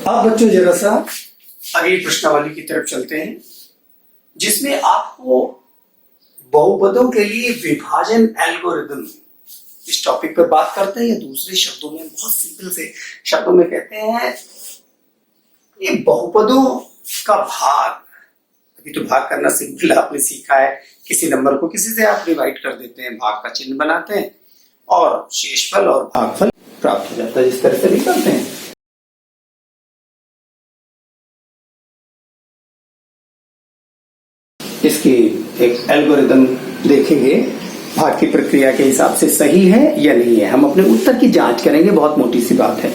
अब बच्चों जरा सा अगली प्रश्नावली की तरफ चलते हैं, जिसमें आपको बहुपदों के लिए विभाजन एल्गोरिदम इस टॉपिक पर बात करते हैं। या दूसरे शब्दों में, बहुत सिंपल से शब्दों में कहते हैं, ये बहुपदों का भाग। अभी तो भाग करना सिंपल आपने सीखा है, किसी नंबर को किसी से आप डिवाइड कर देते हैं, भाग का चिन्ह बनाते हैं और शेषफल और भागफल प्राप्त हो जाता है। जिस तरह से निकालते हैं, इसकी एक एल्गोरिदम देखेंगे, भाग की प्रक्रिया के हिसाब से सही है या नहीं है। हम अपने उत्तर की जांच करेंगे, बहुत मोटी सी बात है।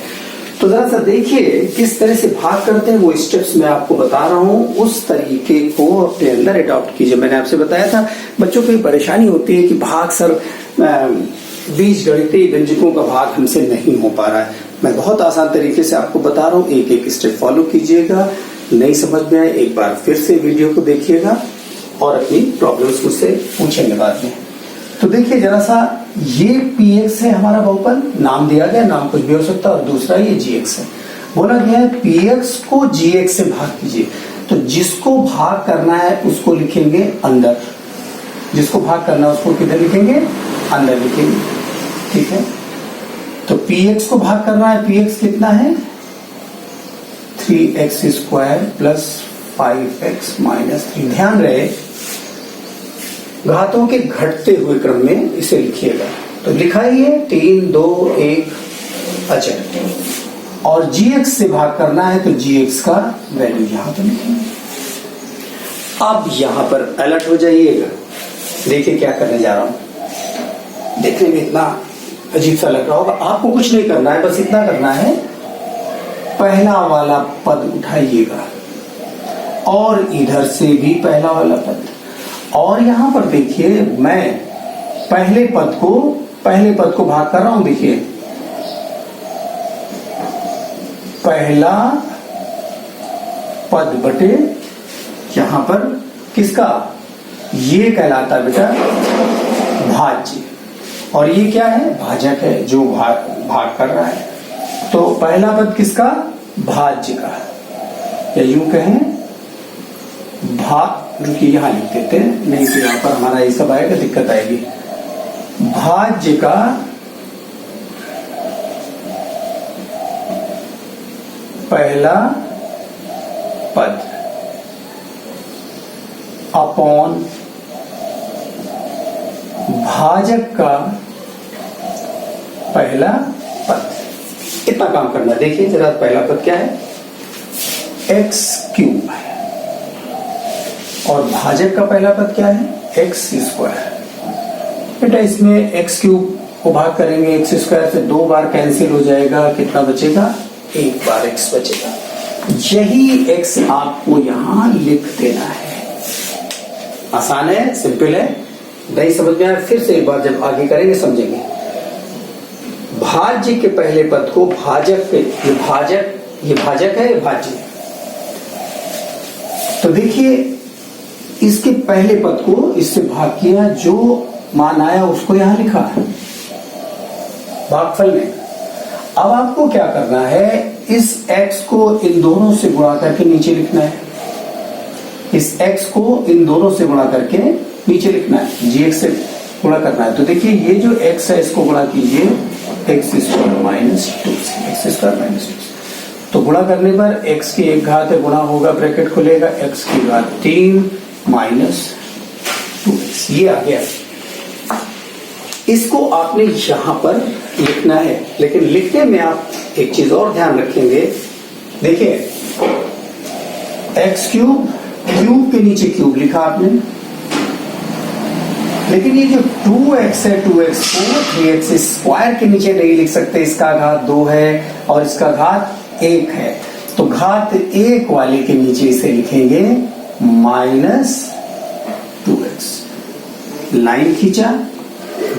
तो जरा सा देखिए किस तरह से भाग करते हैं, वो स्टेप्स मैं आपको बता रहा हूं, उस तरीके को अपने अंदर अडॉप्ट कीजिए। मैंने आपसे बताया था बच्चों को परेशानी होती है कि भाग सर बीज गणितीय व्यंजकों का भाग हमसे नहीं हो पा रहा है। मैं बहुत आसान तरीके से आपको बता रहा हूँ, एक एक स्टेप फॉलो कीजिएगा। नहीं समझ में आए एक बार फिर से वीडियो को देखिएगा और अपनी प्रॉब्लम्स मुझसे पूछेंगे बाद में। तो देखिए जरा सा, ये px है हमारा बहुपद, नाम दिया गया, नाम कुछ भी हो सकता है, और दूसरा ये gx है। बोला गया है px को gx से भाग कीजिए। तो जिसको भाग करना है उसको लिखेंगे अंदर, जिसको भाग करना है उसको किधर लिखेंगे, अंदर लिखेंगे। ठीक है, तो px को भाग करना है, px कितना है 3x square plus 5x minus 3। ध्यान रहे घातों के घटते हुए क्रम में इसे लिखिएगा। तो लिखाइए 3 2 1 अचर, और gx से भाग करना है तो gx का वैल्यू यहां पर लिखेंगे। अब यहां पर अलर्ट हो जाइएगा, देखिए क्या करने जा रहा हूं। देखने में इतना अजीब सा लग रहा होगा, आपको कुछ नहीं करना है, बस इतना करना है, पहला वाला पद उठाइएगा और इधर से भी पहला वाला पद, और यहां पर देखिए मैं पहले पद को भाग कर रहा हूं। देखिए पहला पद बटे यहां पर किसका, ये कहलाता बेटा भाज्य, और ये क्या है, भाजक है जो भाग कर रहा है। तो पहला पद किसका, भाज्य का, या यूं कहें भाग, रुकिए यहां लिख देते हैं, नहीं तो यहां पर हमारा ये सब आएगा, दिक्कत आएगी। भाज्य का पहला पद अपॉन भाजक का पहला पद, इतना काम करना। देखिए जरा, पहला पद क्या है, एक्स क्यूब है, और भाजक का पहला पद क्या है, एक्स स्क्वायर। बेटा इसमें एक्स क्यूब को भाग करेंगे एक्स स्क्वायर से, 2 बार कैंसिल हो जाएगा, कितना बचेगा, 1 बार एक्स बचेगा। यही एक्स आपको यहां लिख देना है। आसान है, सिंपल है, नहीं समझ में आया फिर से एक बार जब आगे करेंगे समझेंगे। भाज्य के पहले पद को भाजक पे, ये भाजक है, ये भाज्य है। तो देखिए इसके पहले पद को इससे भाग किया, जो मान आया उसको यहां लिखा है भागफल में। अब आपको क्या करना है, इस x को इन दोनों से गुणा करके नीचे लिखना है, इस x को इन दोनों से गुणा करके नीचे लिखना है, gx से गुणा करना है। तो देखिए ये जो x है इसको गुणा कीजिए x स्क्वायर माइनस 2 से, x स्क्वायर माइनस 2। तो गुणा करने पर x की एक घात है, गुणा होगा, ब्रैकेट खुलेगा, x की घात 3 माइनस 2x, ये आ गया। इसको आपने यहां पर लिखना है, लेकिन लिखने में आप एक चीज और ध्यान रखेंगे। देखिए एक्स क्यूब, क्यूब के नीचे क्यूब लिखा आपने, लेकिन ये जो 2x है, 2x को 3x स्क्वायर के नीचे नहीं लिख सकते, इसका घात 2 है और इसका घात 1 है। तो घात 1 वाले के नीचे इसे लिखेंगे माइनस 2x। लाइन खींचा,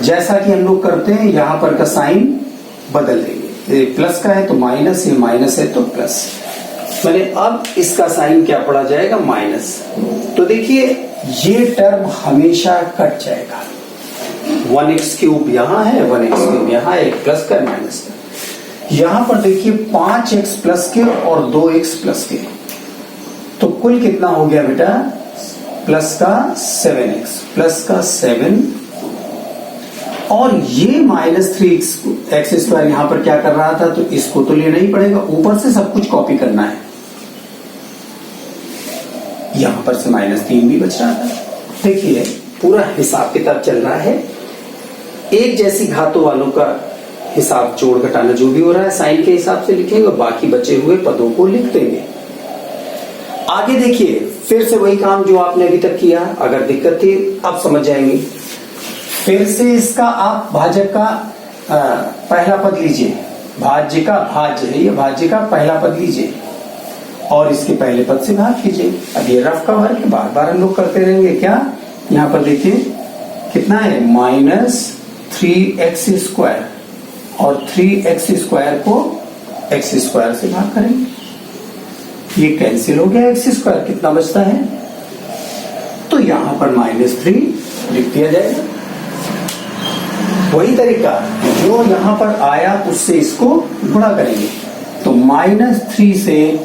जैसा कि हम लोग करते हैं, यहां पर का साइन बदल देंगे, ये प्लस का है तो माइनस, ये माइनस है तो प्लस, मैंने अब इसका साइन क्या पड़ा जाएगा, माइनस। तो देखिए ये टर्म हमेशा कट जाएगा, 1x क्यूब यहां है, 1x क्यूब यहां है, एक प्लस का माइनस का। यहां पर देखिए 5x प्लस के और 2x प्लस के, तो कुल कितना हो गया बेटा, प्लस का 7x, प्लस का 7, और ये -3x² यहां पर क्या कर रहा था, तो इसको तो लेना ही पड़ेगा, ऊपर से सब कुछ कॉपी करना है। यहां पर से -3 भी बच रहा था। देखिए पूरा हिसाब किताब चल रहा है, एक जैसी घातों वालों का हिसाब जोड़ घटाना जो भी हो रहा है साइन के हिसाब से लिखेंगे और बाकी बचे हुए पदों को लिख देंगे। आगे देखिए फिर से वही काम जो आपने अभी तक किया, अगर दिक्कत थी अब समझ जाएंगे। फिर से इसका आप भाजक का पहला पद लीजिए, भाज्य का भाज्य है ये, भाज्य का पहला पद लीजिए और इसके पहले पद से भाग कीजिए। अब ये रफ का वर्ग है, बार बार हम लोग करते रहेंगे। क्या यहाँ पर देखिए कितना है, -3x² और 3x² को x² से भाग करेंगे, ये कैंसिल हो गया, x², कितना बचता है, तो यहां पर -3 लिख दिया जाएगा। वही तरीका जो यहां पर आया उससे इसको गुणा करेंगे, तो -3 से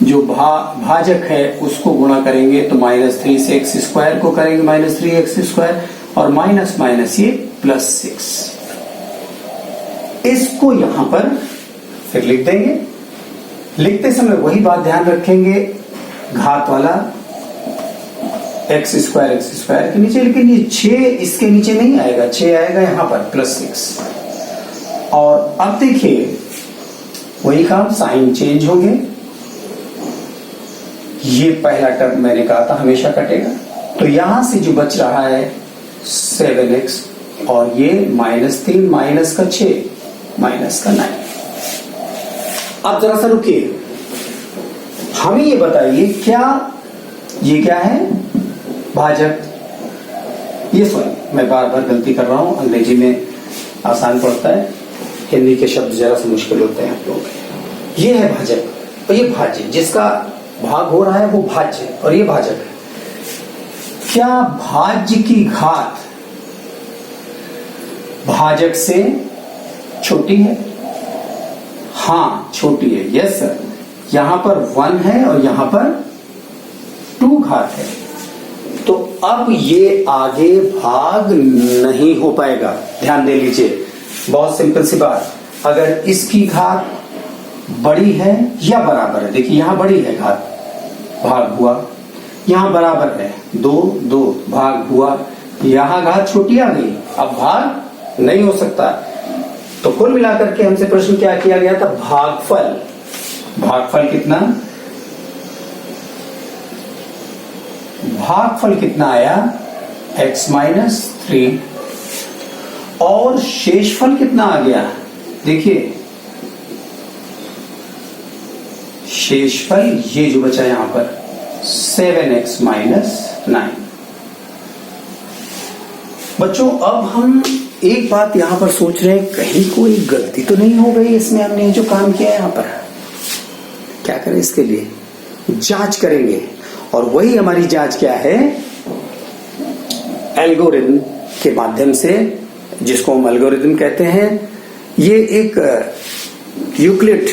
जो भाजक है उसको गुणा करेंगे, तो -3 से x² को करेंगे -3x² और माइनस माइनस ये +6, इसको यहां पर फिर लिख देंगे। लिखते समय वही बात ध्यान रखेंगे, घात वाला x² के नीचे, लेकिन ये 6 इसके नीचे नहीं आएगा, 6 आएगा यहां पर +6। और अब देखिए वही काम, साइन चेंज होंगे, ये पहला टर्म मैंने कहा था हमेशा कटेगा, तो यहां से जो बच रहा है 7x और ये -3 माइनस का 6 माइनस का 9। अब जरा सा रुकिए, हमें ये बताइए क्या ये क्या है, भाजक। ये सॉरी मैं बार बार गलती कर रहा हूं, अंग्रेजी में आसान पड़ता है, हिंदी के शब्द जरा सा मुश्किल होते हैं आप लोग। ये है भाजक और ये भाज्य, जिसका भाग हो रहा है वो भाज्य और ये भाजक है। क्या भाज्य की घात भाजक से छोटी है? हाँ छोटी है, यस सर। यहां पर 1 है और यहां पर 2 घात है, तो अब ये आगे भाग नहीं हो पाएगा। ध्यान दे लीजिए, बहुत सिंपल सी बात, अगर इसकी घात बड़ी है या बराबर है, देखिए यहां बड़ी है घात, भाग हुआ, यहां बराबर है 2 भाग हुआ, यहां घात छोटी आ गई, अब भाग नहीं हो सकता। तो कुल मिलाकर के हमसे प्रश्न क्या किया गया था, भागफल। भागफल कितना, भागफल कितना आया x-3, और शेषफल कितना आ गया, देखिए शेषफल ये जो बचा यहां पर 7x - 9। बच्चों अब हम एक बात यहां पर सोच रहे हैं, कहीं कोई गलती तो नहीं हो गई इसमें, हमने जो काम किया है यहां पर। क्या करें इसके लिए, जांच करेंगे, और वही हमारी जांच क्या है, एल्गोरिथम के माध्यम से, जिसको हम एल्गोरिथम कहते हैं। ये एक यूक्लिड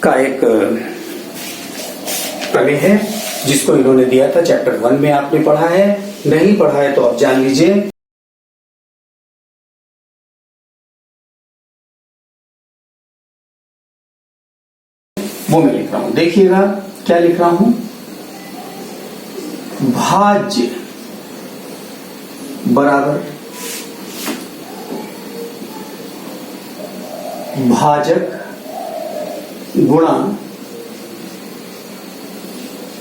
का एक प्रमेय है जिसको इन्होंने दिया था, चैप्टर 1 में आपने पढ़ा है, नहीं पढ़ा है तो आप जान लीजिए। वो मैं लिख रहा हूं, देखिएगा क्या लिख रहा हूं, भाज्य बराबर भाजक गुणा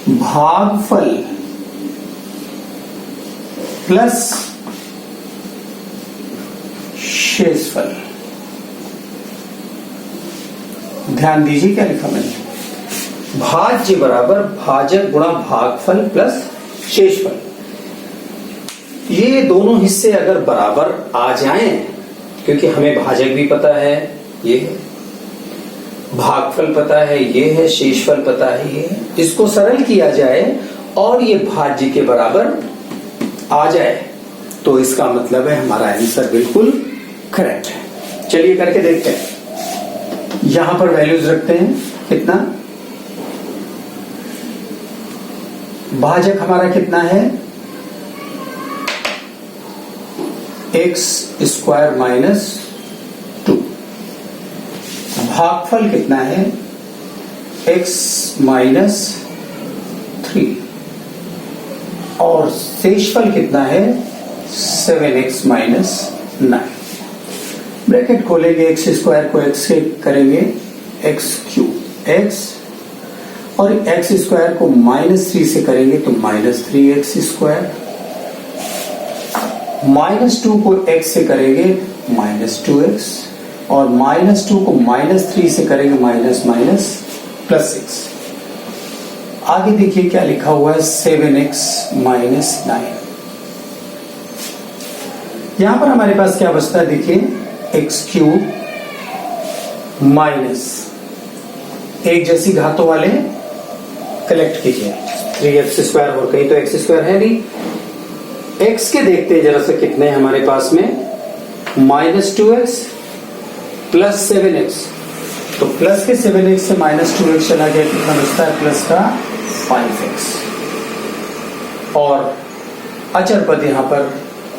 भागफल प्लस शेषफल। ध्यान दीजिए क्या लिखा मैंने, भाज्य बराबर भाजक गुणा भागफल प्लस शेषफल। ये दोनों हिस्से अगर बराबर आ जाएं, क्योंकि हमें भाजक भी पता है ये है, भागफल पता है ये है, शेषफल पता है ये है, इसको सरल किया जाए और ये भाज्य के बराबर आ जाए, तो इसका मतलब है हमारा आंसर बिल्कुल करेक्ट है। चलिए करके देखते हैं। यहां पर वैल्यूज रखते हैं, कितना भाजक हमारा कितना है, एक्स स्क्वायर माइनस 2, भागफल कितना है, एक्स माइनस 3, और शेषफल कितना है 7x माइनस 9। ब्रैकेट खोलेंगे, एक्स स्क्वायर को एक्स से करेंगे एक्स क्यूब एक्स, और एक्स स्क्वायर को -3 से करेंगे तो -3x स्क्वायर, -2 को x से करेंगे -2x, और -2 को -3 से करेंगे +x। आगे देखिए क्या लिखा हुआ है, 7x माइनस 9। यहां पर हमारे पास क्या बचता है, देखिए एक्स क्यूब माइनस एक जैसी घातों वाले कलेक्ट कीजिए, 3x स्क्वायर, और कहीं तो x स्क्वायर है नहीं। x के देखते हैं जरा सा कितने हैं हमारे पास में, -2x प्लस 7x, तो प्लस के 7x से -2x चला गया, कितना बचता है प्लस का 5x, और अचर पद यहां पर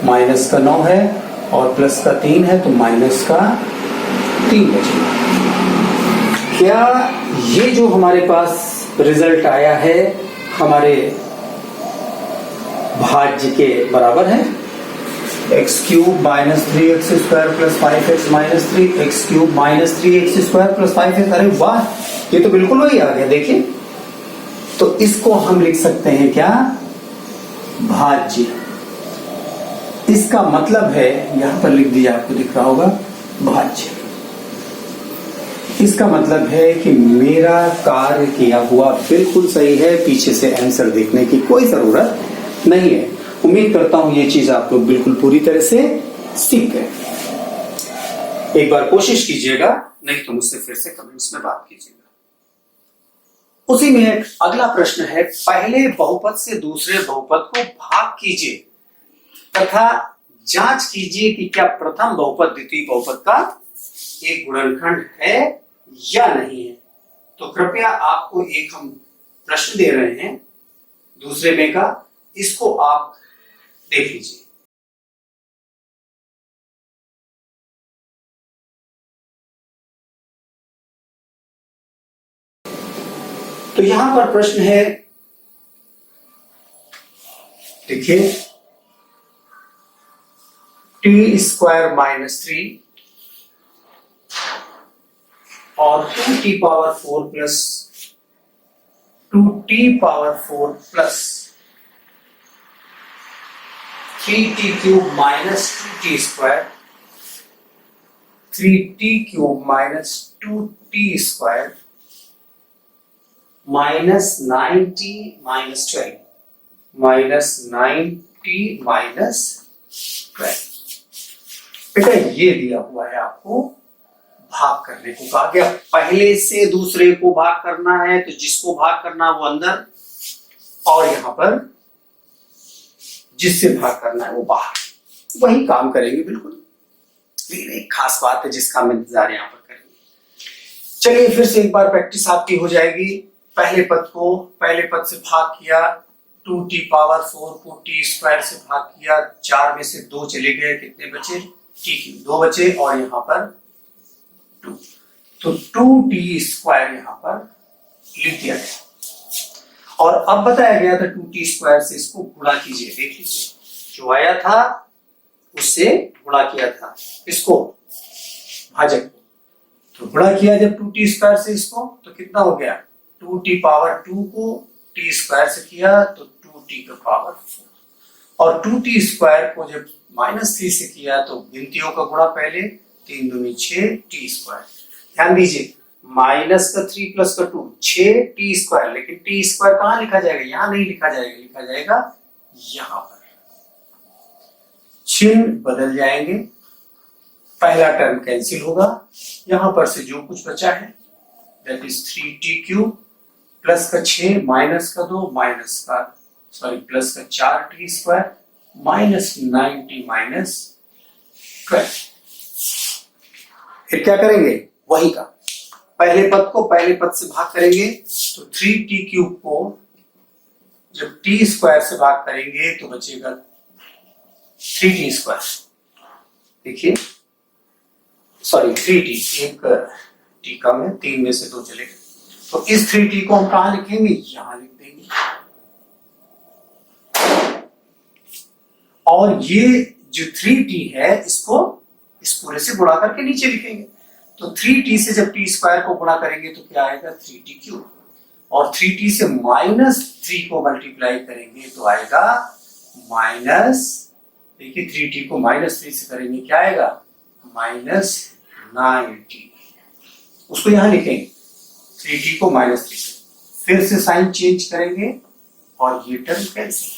माइनस का 9 है और प्लस का 3 है, तो माइनस का 3 बचेगा। क्या ये जो हमारे पास रिजल्ट आया है हमारे भाज्य के बराबर है, x cube minus 3x square plus 5x minus 3, x cube minus 3x square plus 5x। अरे वाह, ये तो बिल्कुल वही आ गया, देखिए। तो इसको हम लिख सकते हैं क्या, भाज्य। इसका मतलब है, यहां पर लिख दिया, आपको दिख रहा होगा भाज्य। इसका मतलब है कि मेरा कार्य किया हुआ बिल्कुल सही है, पीछे से आंसर देखने की कोई जरूरत नहीं है। उम्मीद करता हूं ये चीज आप लोग बिल्कुल पूरी तरह से सीख गए। एक बार कोशिश कीजिएगा, नहीं तो मुझसे फिर से कमेंट्स में बात कीजिएगा। उसी में एक अगला प्रश्न है, पहले बहुपद से दूसरे बहुपद को भाग कीजिए तथा जांच कीजिए कि क्या प्रथम बहुपद द्वितीय बहुपद का एक गुणनखंड है या नहीं है। तो कृपया आपको एक हम प्रश्न दे रहे हैं दूसरे में का, इसको आप देख लीजिए। तो यहां पर प्रश्न है, देखिए, टी स्क्वायर माइनस 3 और 2t power 4 plus 2t power 4 plus 3t cube minus 2t square, 3t cube minus 2t square minus 9t minus 12 minus 9t minus 12। बेटा ये दिया हुआ है, आपको भाग करने को कहा गया। पहले से दूसरे को भाग करना है, तो जिसको भाग करना है वो अंदर, और यहां पर जिससे भाग करना है वो बाहर, वही काम करेंगे बिल्कुल। लेकिन एक खास बात है जिसका हम इंतजार यहां पर करेंगे। चलिए फिर से एक बार प्रैक्टिस आपकी हो जाएगी। पहले पद से भाग किया, 2t पावर 4 को t स्क्वायर से भाग किया, 4 में से 2 चले गए, कितने बचे, t क्यूब 2 बचे, और यहां पर 2, तो 2t स्क्वायर यहां पर लिख दिया गया। और अब बताया गया था 2t स्क्वायर से इसको गुणा कीजिए। देख लीजिए, जो आया था उससे गुणा किया था, इसको भाजक, तो गुणा किया जब 2t स्क्वायर से इसको, तो कितना हो गया, 2t पावर 2 को t स्क्वायर से किया तो 2t का पावर 4, और 2t स्क्वायर को जब -3 से किया तो गिनतियों का गुणा पहले, 3 दूनी 6 t स्क्वायर। ध्यान दीजिए, माइनस का 3 प्लस का 2 6 t स्क्वायर, लेकिन t स्क्वायर कहां लिखा जाएगा, यहां नहीं लिखा जाएगा, लिखा जाएगा यहां पर। चिन्ह बदल जाएंगे, पहला टर्म कैंसिल होगा, यहां पर से जो कुछ बचा है that is 3t cube plus का 6 माइनस का 2 प्लस का 4t square minus 9t minus 12। फिर क्या करेंगे, वही का पहले पद को पहले पद से भाग करेंगे तो 3t³ को जब t² से भाग करेंगे तो बचेगा 3t²। देखिए सॉरी 3t, एक t कम है, 3 में से 2 चलेगा, तो इस 3t को हम कहां लिखेंगे, यहां लिख देंगे। और ये जो 3t है इसको इस पूरे से गुणा करके नीचे लिखेंगे, तो 3t से जब t² को गुणा करेंगे तो क्या आएगा 3t³, और 3t से -3 को मल्टीप्लाई करेंगे तो आएगा माइनस, देखिए 3t को -3 से करेंगे क्या आएगा, -9t। उसको यहां लिखेंगे 3t को -3 से, फिर से साइन चेंज करेंगे और ये टर्म कैंसिल।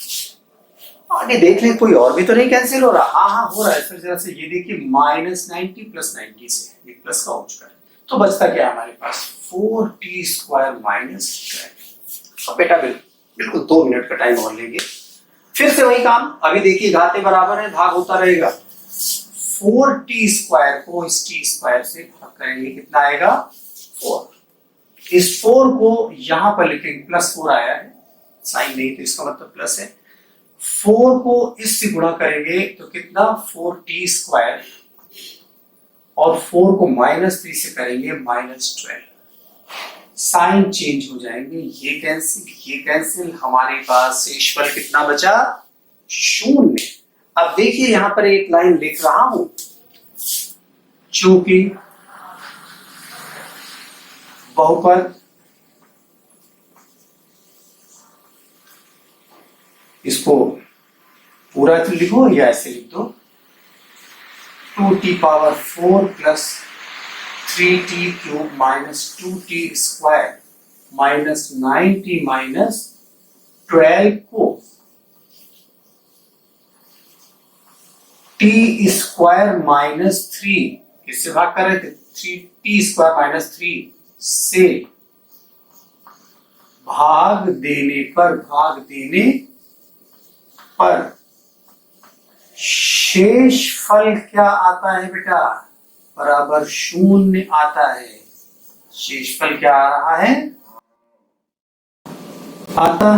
आगे देख लें कोई और भी तो नहीं कैंसिल हो रहा, हाँ हो रहा है। फिर जरा से ये देखिए -90 + 90 से ये प्लस का हो चुका है, तो बचता क्या हमारे पास 4t² -12। अब बेटा बिल्कुल 2 मिनट का टाइम और लेंगे, फिर से वही काम। अभी देखिए घाते बराबर है, भाग होता रहेगा। 4t² को इस t² से भाग करेंगे, कितना आएगा 4। इस 4 को यहां पर लिखेंगे, +4 आया है, साइन नहीं तो इसका मतलब प्लस है। 4 को इससे गुणा करेंगे तो कितना 4t², और 4 को -3 से करेंगे -12। साइन चेंज हो जाएंगे, ये कैंसिल, हमारे पास शेषफल कितना बचा 0। अब देखिए यहां पर एक लाइन लिख रहा हूं, चूंकि बहुपद इसको पूरा लिखो या ऐसे लिख दो, 2t⁴ + 3t³ -2t² -9t -12 को t² -3 किससे भाग कर रहे थे, 3t² -3 से भाग देने पर शेषफल क्या आता है बेटा, बराबर 0 आता है। शेषफल क्या आ रहा है, अतः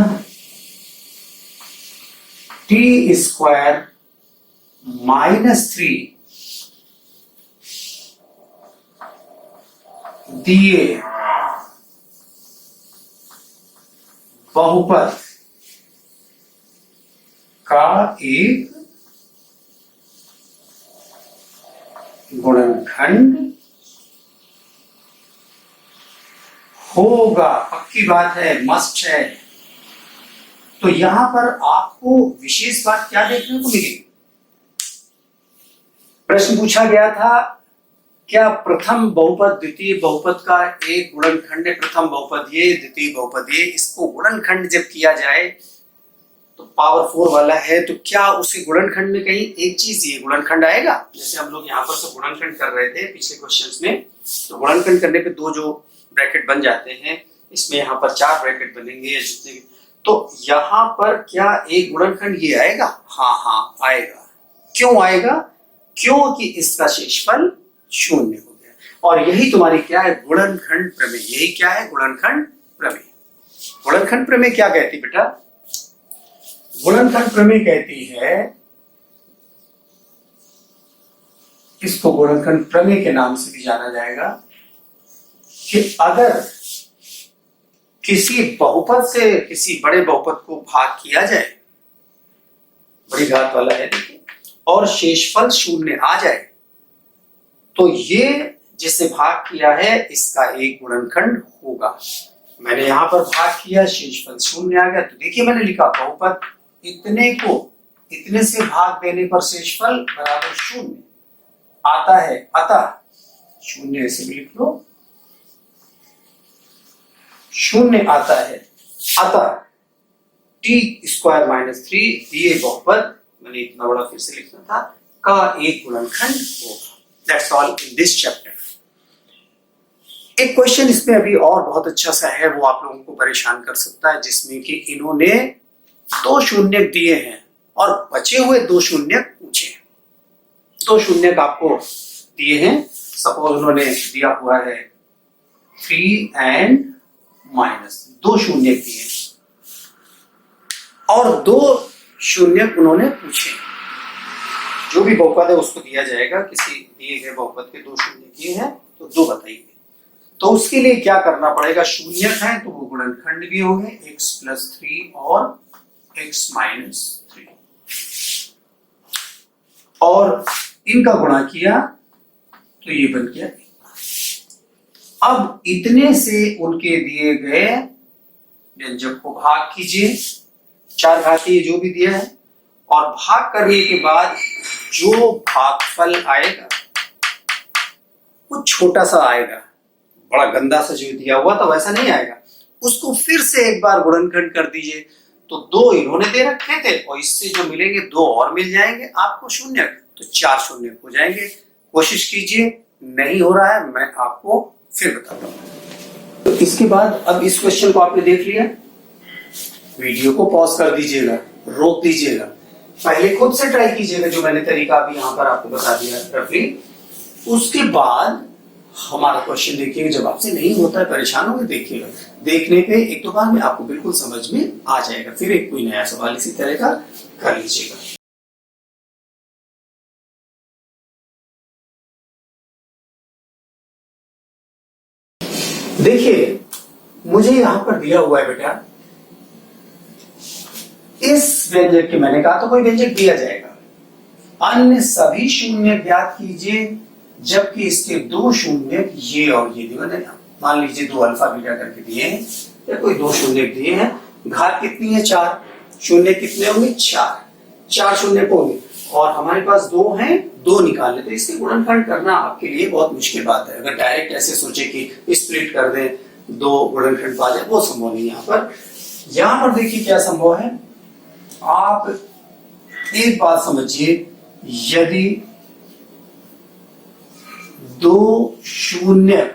t² -3 दिए बहुपद का एक गुणनखंड होगा। पक्की बात है, मस्ट है। तो यहां पर आपको विशेष बात क्या देखने को मिलेगी, प्रश्न पूछा गया था क्या प्रथम बहुपद द्वितीय बहुपद का एक गुणनखंड है, प्रथम बहुपद ये द्वितीय बहुपद ये, इसको गुणनखंड जब किया जाए तो पावर 4 वाला है, तो क्या उसे गुणनखंड में कहीं एक चीज ये गुणनखंड आएगा, जैसे हम लोग यहाँ पर तो गुणनखंड कर रहे थे पिछले क्वेश्चंस में, तो गुणनखंड करने पे 2 जो ब्रैकेट बन जाते हैं, इसमें यहाँ पर 4 ब्रैकेट बनेंगे या जितने, तो यहाँ पर क्या एक गुणनखंड ये आएगा, हाँ आएगा। क्यों आएगा, क्योंकि इसका शेषफल 0 हो गया, और यही तुम्हारी क्या है, गुणनखंड प्रमेय। यही क्या है, गुणनखंड प्रमेय। गुणनखंड प्रमेय क्या कहती बेटा, गुणनखंड प्रमेय कहती है, इसको गुणनखंड प्रमेय के नाम से भी जाना जाएगा, कि अगर किसी बहुपद से किसी बड़े बहुपद को भाग किया जाए, बड़ी घात वाला है देखिए, और शेषफल 0 आ जाए, तो ये जिससे भाग किया है इसका एक गुणनखंड होगा। मैंने यहां पर भाग किया, शेषफल 0 आ गया, तो देखिए मैंने लिखा बहुपद इतने को इतने से भाग देने पर शेषफल बराबर 0 आता है, अतः 0 ऐसे भी लिख लो, 0 आता है, अतः t² -3 दिए बहुपद, मैंने इतना बड़ा फिर से लिखना था, का एक गुणनखंड होगा। That's all in this chapter. एक क्वेश्चन इसमें अभी और बहुत अच्छा सा है, वो आप लोगों को परेशान कर सकता है, जिसमें कि इन्होंने 2 शून्य दिए हैं और बचे हुए 2 शून्य पूछे। 2 शून्य आपको दिए हैं, सपोज उन्होंने दिया हुआ है 3 एंड माइनस, 2 शून्य दिए और 2 शून्य उन्होंने पूछे। जो भी बहुपद है उसको दिया जाएगा, किसी दिए गए बहुपद के 2 शून्य दिए हैं तो 2 बताइए। तो उसके लिए क्या करना पड़ेगा, शून्य है तो वो गुणनखंड भी होंगे, x प्लस 3 और x माइनस 3, और इनका गुणा किया तो ये बन गया। अब इतने से उनके दिए गए व्यंजक को भाग कीजिए, 4 घातीय जो भी दिया है, और भाग करने के बाद जो भागफल आएगा वो छोटा सा आएगा, बड़ा गंदा सा जो दिया हुआ था वैसा नहीं आएगा। उसको फिर से एक बार गुणनखंड कर दीजिए, तो 2 इन्होंने दे रखे थे और इससे जो मिलेंगे 2 और मिल जाएंगे आपको शून्य, तो 4 शून्य हो जाएंगे। कोशिश कीजिए, नहीं हो रहा है मैं आपको फिर बताता हूं। तो इसके बाद अब इस क्वेश्चन को आपने देख लिया, वीडियो को पॉज कर दीजिएगा, रोक दीजिएगा, पहले खुद से ट्राई कीजिएगा जो मैंने तरीका अभी यहां पर आपको बता दिया रफली। उसके बाद हमारा क्वेश्चन देखिएगा, जब आपसे नहीं होता है परेशान होकर देखिएगा, देखने पे 1-2 बार में आपको बिल्कुल समझ में आ जाएगा, फिर एक कोई नया सवाल इसी तरह का कर लीजिएगा। देखिए मुझे यहां पर दिया हुआ है बेटा, इस व्यंजक के, मैंने कहा तो कोई व्यंजक दिया जाएगा, अन्य सभी शून्य ज्ञात कीजिए जबकि इसके 2 शून्य ये और ये दिए, मान लीजिए 2 अल्फा बीटा करके दिए हैं या कोई 2 शून्य दिए हैं, घात कितनी है 4, शून्य कितने होंगे 4 शून्य को होंगे, और हमारे पास 2 हैं, 2 निकालने, तो इसके गुणनखंड करना आपके लिए बहुत मुश्किल बात है। अगर डायरेक्ट ऐसे सोचे कि स्प्लिट कर दें 2 गुणनखंड पा जाए, वो संभव नहीं। यहाँ पर देखिए क्या संभव है, आप एक बात समझिए, यदि 2 शून्य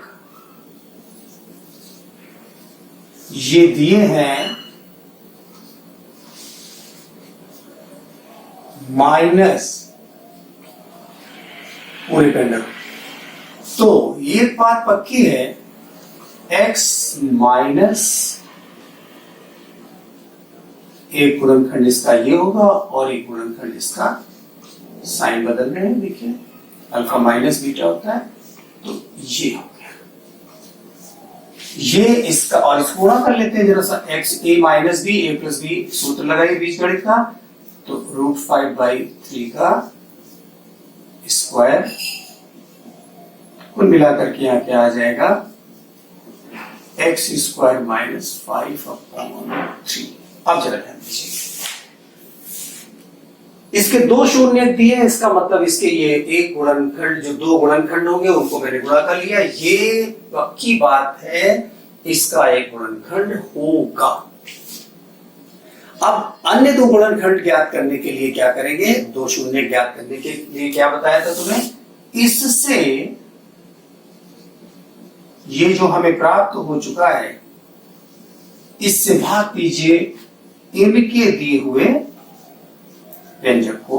ये दिए हैं माइनस पूरे पेंडल, तो ये बात पक्की है x माइनस एक गुणनखंड इसका ये होगा और एक गुणनखंड इसका, साइन बदल रहे हैं, देखिए अल्फा माइनस बीटा होता है, तो ये हो गया ये इसका, और इसको गुणा कर लेते हैं जरा सा, x a minus B a plus B, सूत्र लगाइए बीजगणित का, तो √5/3 का स्क्वायर, कुल मिलाकर के यहाँ क्या आ जाएगा, x स्क्वायर माइनस 5/3। अब जरा ध्यान दीजिए, इसके 2 शून्य दिए, इसका मतलब इसके ये एक गुणनखंड, जो 2 गुणनखंड होंगे उनको मैंने गुणा कर लिया, ये पक्की बात है इसका एक गुणनखंड होगा। अब अन्य 2 गुणनखंड ज्ञात करने के लिए क्या करेंगे, 2 शून्य ज्ञात करने के लिए क्या बताया था तुम्हें, इससे ये जो हमें प्राप्त हो चुका है इससे भाग दीजिए इनके दिए हुए व्यंजक को।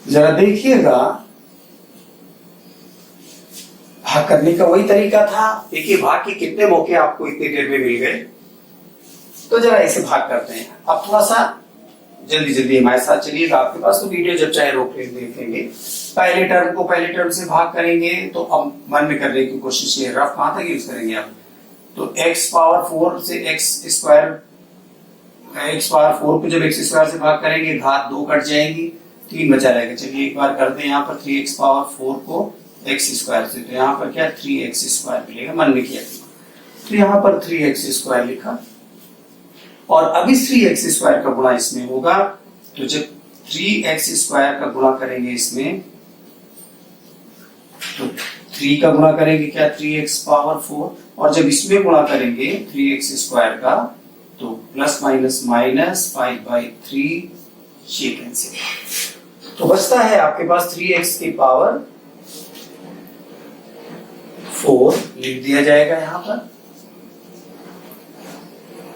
जरा देखिएगा, भाग करने का वही तरीका था, देखिए भाग के कितने मौके आपको इतनी देर में मिल गए। तो जरा इसे भाग करते हैं, अब थोड़ा सा जल्दी जल्दी हमारे साथ चलिएगा, आपके पास तो वीडियो जब चाहे रोक ले देखेंगे। पहले टर्म को पहले टर्म से भाग करेंगे, तो अब मन में करने की कोशिश, ये रफ कहां तक यूज करेंगे आप, तो x पावर 4 से x स्क्वायर, x पावर 4 को जब x स्क्वायर से भाग करेंगे घात 2 कट जाएगी, 3 बचा रहेगा। चलिए एक बार करते हैं, यहाँ पर 3x पावर 4 को x स्क्वायर से, तो यहाँ पर क्या 3x स्क्वायर मिलेगा, मन में किया, तो यहाँ पर 3x स्क्वायर लिखा, और अब इस 3x स्क्वायर का गुणा इसमें होगा, तो जब 3x स्क्वायर का गुणा करेंगे इसमें, तो 3 का गुणा करेंगे क्या 3x पावर 4, और जब इसमें गुणा करेंगे 3x स्क्वायर का, तो प्लस माइनस माइनस 5/3, ये कैंसिल, तो बचता है आपके पास 3x की पावर 4 लिख दिया जाएगा यहां पर,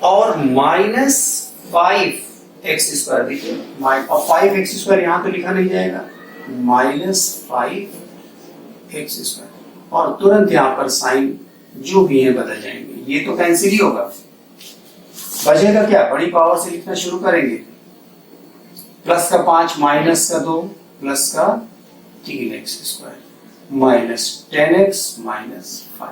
और -5 एक्स स्क्वायर देखिए और 5x स्क्वायर यहाँ तो लिखा नहीं जाएगा, -5x स्क्वायर और तुरंत यहाँ पर साइन जो भी है बदल जाएंगे, ये तो कैंसिल ही होगा। बचेगा क्या, बड़ी पावर से लिखना शुरू करेंगे, प्लस का 5 माइनस का 2 प्लस का 3x square minus 10x minus 5।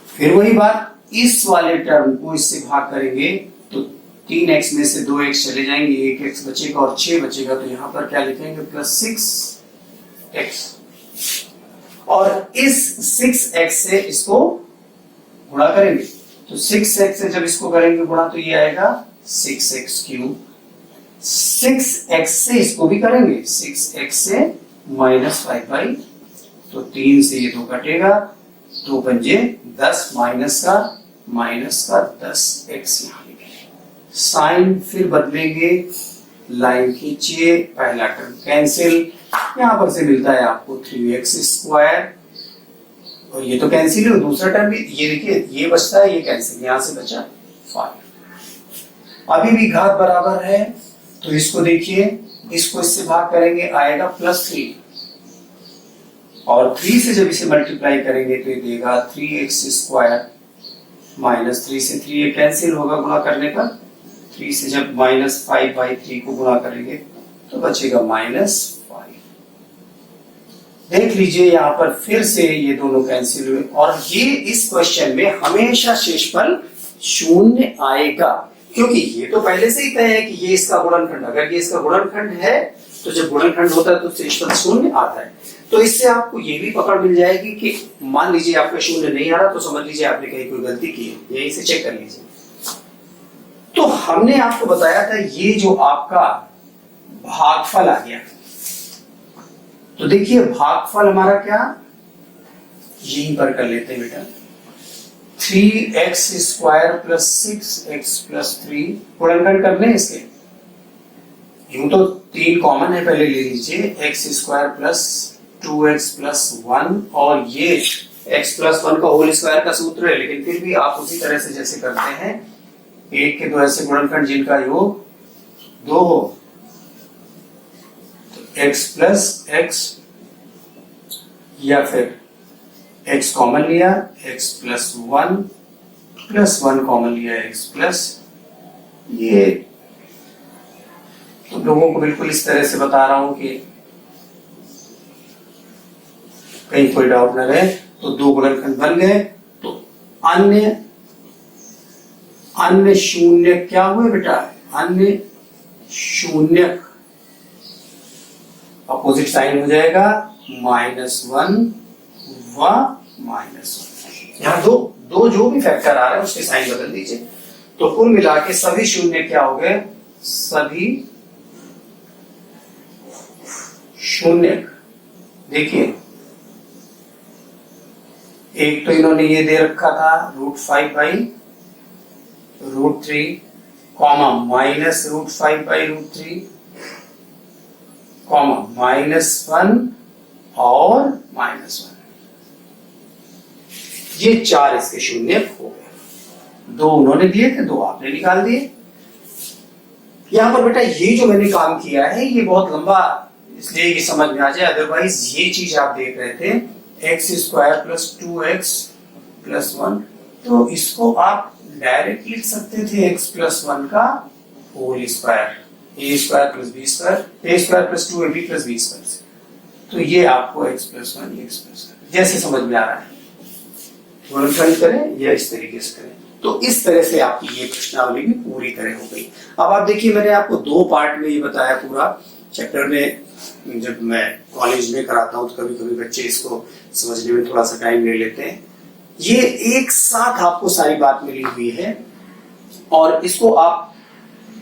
फिर वही बात, इस वाले टर्म को इससे भाग करेंगे तो 3x में से 2x चले जाएंगे, 1x बचेगा और 6 बचेगा, तो यहां पर क्या लिखेंगे प्लस 6x और इस 6x से इसको गुणा करेंगे, तो 6x से जब इसको करेंगे गुणा तो ये आएगा 6x क्यूब, 6x से इसको भी करेंगे 6x से -5/, तो 3 से ये 2 कटेगा, 2 पंजे 10 माइनस का 10x यहाँ लिखेंगे, साइन फिर बदलेंगे, लाइन खींचिए, पहला टर्म कैंसिल, यहां पर से मिलता है आपको 3x स्क्वायर और ये तो कैंसिल है, दूसरा टर्म भी ये देखिए ये बचता है, ये कैंसिल, यहां से बचा 5। अभी भी घात बराबर है तो इसको देखिए, इसको इससे भाग करेंगे आएगा +3 और 3 से जब इसे मल्टीप्लाई करेंगे तो ये देगा 3x स्क्वायर माइनस 3 से 3 ये कैंसिल होगा गुणा करने पर, 3 से जब -5/3 को गुणा करेंगे तो बचेगा -5। देख लीजिए यहाँ पर फिर से ये दोनों कैंसिल हुए और ये इस क्वेश्चन में हमेशा शेषफल 0 आएगा, क्योंकि ये तो पहले से ही तय है कि ये इसका गुणनखंड, अगर ये इसका गुणनखंड है तो जब गुणनखंड होता है तो शेषफल 0 आता है। तो इससे आपको ये भी पकड़ मिल जाएगी कि मान लीजिए आपका 0 नहीं आ रहा तो समझ लीजिए आपने कहीं कोई गलती की है, यहीं से चेक कर लीजिए। तो हमने आपको बताया था ये जो आपका भागफल आ गया, तो देखिए भागफल हमारा क्या, यहीं पर कर लेते हैं बेटा, 3x square plus 6x plus 3 गुणनखंड करने इसके, यूं तो 3 कॉमन है, पहले ले लीजिए x square plus 2x plus 1 और ये x प्लस 1 का होल स्क्वायर का सूत्र है, लेकिन फिर भी आप उसी तरह से जैसे करते हैं, एक के दो ऐसे गुणनखंड जिनका योग 2 हो, x प्लस x या फिर x कॉमन लिया x प्लस 1 प्लस 1 कॉमन लिया x प्लस, ये तो लोगों को बिल्कुल इस तरह से बता रहा हूं कि कहीं कोई डाउट न रहे। तो 2 गुणनखंड बन गए, तो अन्य शून्य क्या हुए बेटा, अन्य शून्य अपोजिट साइन हो जाएगा -1 व -1, यहाँ दो जो भी फैक्टर आ रहे हैं उसके साइन बदल दीजिए, तो कुल मिला के सभी शून्य क्या हो गए, सभी शून्य। देखिए एक तो इन्होंने ये दे रखा था √5/√3 कॉमा -√5/√3 कॉमा -1 और -1, ये 4 इसके शून्य हो गए। 2 उन्होंने दिए थे, 2 आपने निकाल दिए। यहां पर बेटा ये जो मैंने काम किया है ये बहुत लंबा इसलिए कि समझ में आ जाए, अदरवाइज ये चीज आप देख रहे थे x square plus 2x plus 1, तो इसको आप डायरेक्ट लिख सकते थे x प्लस 1 का whole square, a square plus b square, a square plus 2ab plus b square से, तो ये आपको x प्लस 1 x प्लस 1 जैसे समझ में आ रहा है गुणनखंड करें या इस तरीके से करें। तो इस तरह से आपकी ये प्रश्नावली भी पूरी तरह हो गई। अब आप देखिए मैंने आपको 2 पार्ट में ये बताया, पूरा चैप्टर में जब मैं कॉलेज में कराता हूँ तो कभी कभी बच्चे इसको समझने में थोड़ा सा टाइम ले लेते हैं। ये एक साथ आपको सारी बात मिली हुई है और इसको आप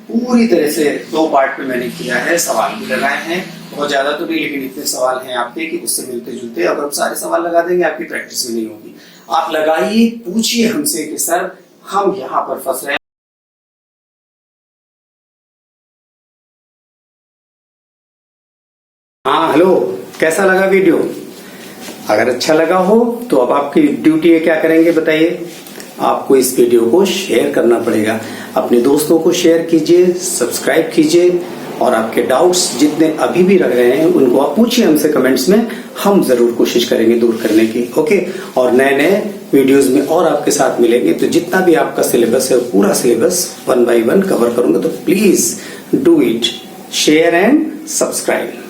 पूरी तरह से 2 पार्ट में मैंने किया है, सवाल भी लगाए हैं, बहुत ज्यादा तो नहीं लेकिन इतने सवाल हैं आपके कि उससे मिलते जुलते, अगर हम सारे सवाल लगा देंगे आपकी प्रैक्टिस भी नहीं होगी। आप लगाइए, पूछिए हमसे कि सर हम यहाँ पर फंस रहे हैं। हाँ हेलो, कैसा लगा वीडियो? अगर अच्छा लगा हो तो अब आपकी ड्यूटी है, क्या करेंगे बताइए? आपको इस वीडियो को शेयर करना पड़ेगा। अपने दोस्तों को शेयर कीजिए, सब्सक्राइब कीजिए और आपके डाउट्स जितने अभी भी रह रहे हैं उनको आप पूछिए हमसे कमेंट्स में, हम जरूर कोशिश करेंगे दूर करने की। ओके, और नए नए वीडियोस में और आपके साथ मिलेंगे। तो जितना भी आपका सिलेबस है पूरा सिलेबस 1 by 1 कवर करूंगा, तो please do it, share and subscribe.